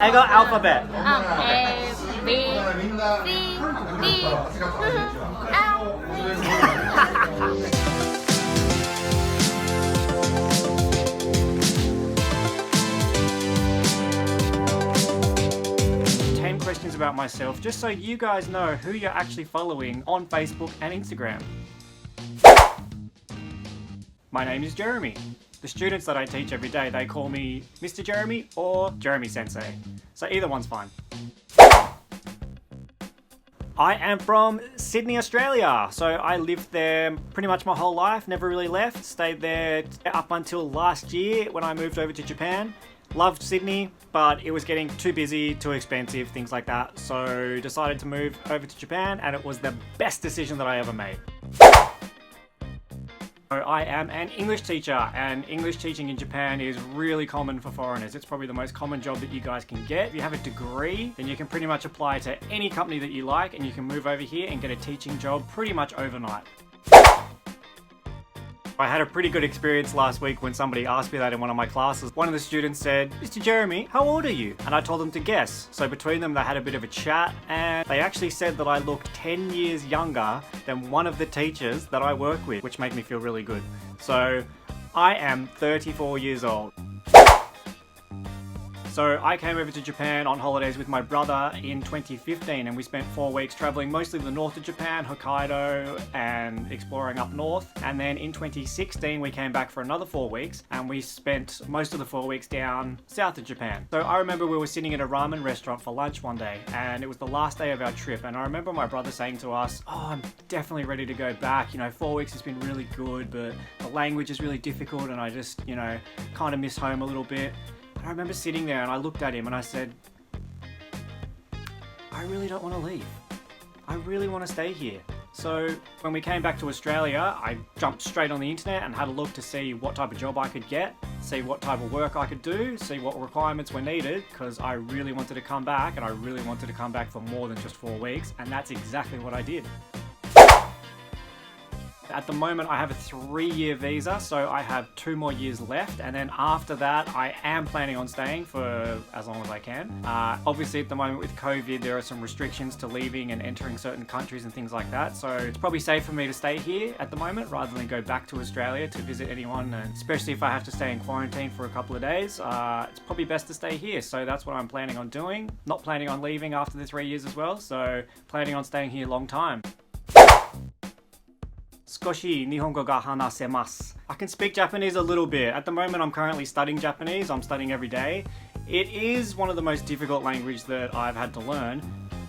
I got alphabet. A, B, C, D, L. 10 questions about myself, just so you guys know who you're actually following on Facebook and Instagram. My name is Jeremy. The students that I teach every day, they call me Mr. Jeremy or Jeremy Sensei. So either one's fine. I am from Sydney, Australia. So I lived there pretty much my whole life, never really left. Stayed there up until last year when I moved over to Japan. Loved Sydney, but it was getting too busy, too expensive, things like that. So decided to move over to Japan, and it was the best decision that I ever made. I am an English teacher, and English teaching in Japan is really common for foreigners. It's probably the most common job that you guys can get. If you have a degree, then you can pretty much apply to any company that you like, and you can move over here and get a teaching job pretty much overnight. I had a pretty good experience last week when somebody asked me that in one of my classes. One of the students said, "Mr. Jeremy, how old are you?" And I told them to guess. So between them, they had a bit of a chat, and they actually said that I looked 10 years younger than one of the teachers that I work with, which made me feel really good. So I am 34 years old. So I came over to Japan on holidays with my brother in 2015, and we spent 4 weeks traveling mostly the north of Japan, Hokkaido, and exploring up north. And then in 2016 we came back for another 4 weeks, and we spent most of the 4 weeks down south of Japan. So I remember we were sitting at a ramen restaurant for lunch one day, and it was the last day of our trip, and I remember my brother saying to us, "Oh, I'm definitely ready to go back. 4 weeks has been really good, but the language is really difficult, and I just, kind of miss home a little bit." And I remember sitting there and I looked at him and I said, "I really don't want to leave. I really want to stay here." So when we came back to Australia, I jumped straight on the internet and had a look to see what type of job I could get, see what type of work I could do, see what requirements were needed, because I really wanted to come back, and I really wanted to come back for more than just 4 weeks, and that's exactly what I did. At the moment I have a 3-year visa, so I have 2 more years left, and then after that I am planning on staying for as long as I can. Obviously at the moment with COVID there are some restrictions to leaving and entering certain countries and things like that, so it's probably safe for me to stay here at the moment rather than go back to Australia to visit anyone, and especially if I have to stay in quarantine for a couple of days, it's probably best to stay here. So that's what I'm planning on doing. Not planning on leaving after the 3 years as well, so planning on staying here a long time. 少し日本語が話せます. I can speak Japanese a little bit. At the moment I'm currently studying Japanese. I'm studying every day. It is one of the most difficult languages that I've had to learn,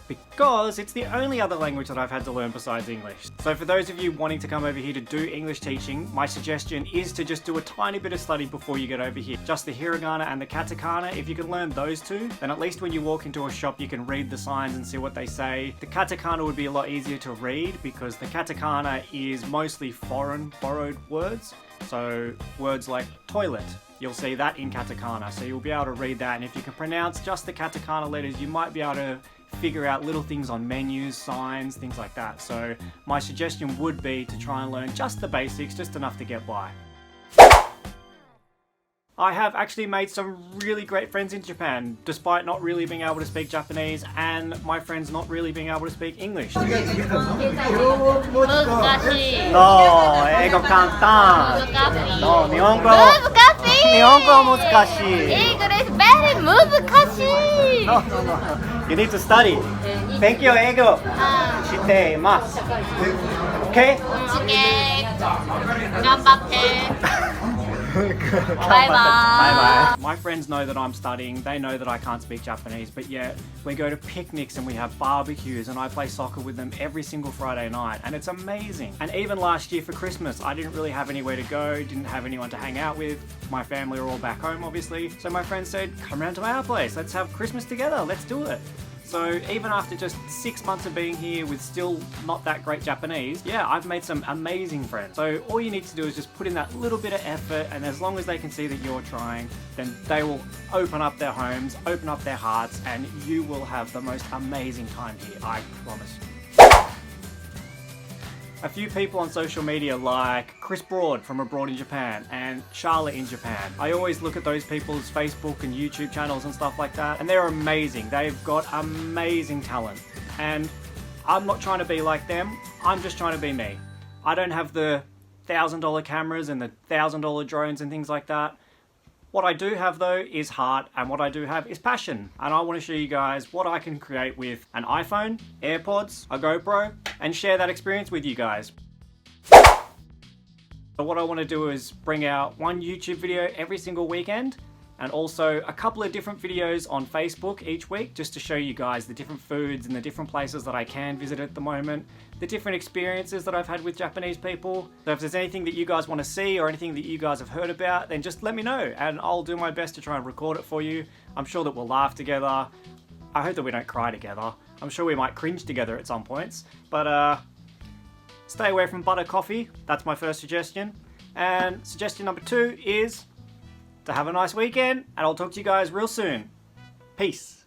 because it's the only other language that I've had to learn besides English. So for those of you wanting to come over here to do English teaching, my suggestion is to just do a tiny bit of study before you get over here. Just the hiragana and the katakana. If you can learn those two, then at least when you walk into a shop you can read the signs and see what they say. The katakana would be a lot easier to read because the katakana is mostly foreign borrowed words. So words like toilet, you'll see that in katakana, so you'll be able to read that, and if you can pronounce just the katakana letters you might be able to figure out little things on menus, signs, things like that. So my suggestion would be to try and learn just the basics, just enough to get by. I have actually made some really great friends in Japan, despite not really being able to speak Japanese and my friends not really being able to speak English. No, 英語簡単. No, 日本語難しい. English very 難しい. No. You need to study. 勉強英語しています. Okay? Okay. 頑張って. Bye bye. My friends know that I'm studying, they know that I can't speak Japanese, but yet we go to picnics and we have barbecues and I play soccer with them every single Friday night, and it's amazing. And even last year for Christmas, I didn't really have anywhere to go, didn't have anyone to hang out with. My family are all back home obviously, so my friends said, "Come round to our place, let's have Christmas together, let's do it." So even after just 6 months of being here with still not that great Japanese, yeah, I've made some amazing friends. So all you need to do is just put in that little bit of effort, and as long as they can see that you're trying, then they will open up their homes, open up their hearts, and you will have the most amazing time here, I promise you. a few people on social media like Chris Broad from Abroad in Japan and Charlotte in Japan. I always look at those people's Facebook and YouTube channels and stuff like that, and they're amazing. They've got amazing talent. And I'm not trying to be like them, I'm just trying to be me. I don't have the $1,000 cameras and the $1,000 drones and things like that. What I do have though is heart, and what I do have is passion. And I want to show you guys what I can create with an iPhone, AirPods, a GoPro, and share that experience with you guys. But what I want to do is bring out one YouTube video every single weekend, and also a couple of different videos on Facebook each week, just to show you guys the different foods and the different places that I can visit at the moment, the different experiences that I've had with Japanese people. So if there's anything that you guys want to see or anything that you guys have heard about, then just let me know and I'll do my best to try and record it for you. I'm sure that we'll laugh together. I hope that we don't cry together. I'm sure we might cringe together at some points, but stay away from butter coffee. That's my first suggestion. And suggestion number 2 is to have a nice weekend, and I'll talk to you guys real soon. Peace.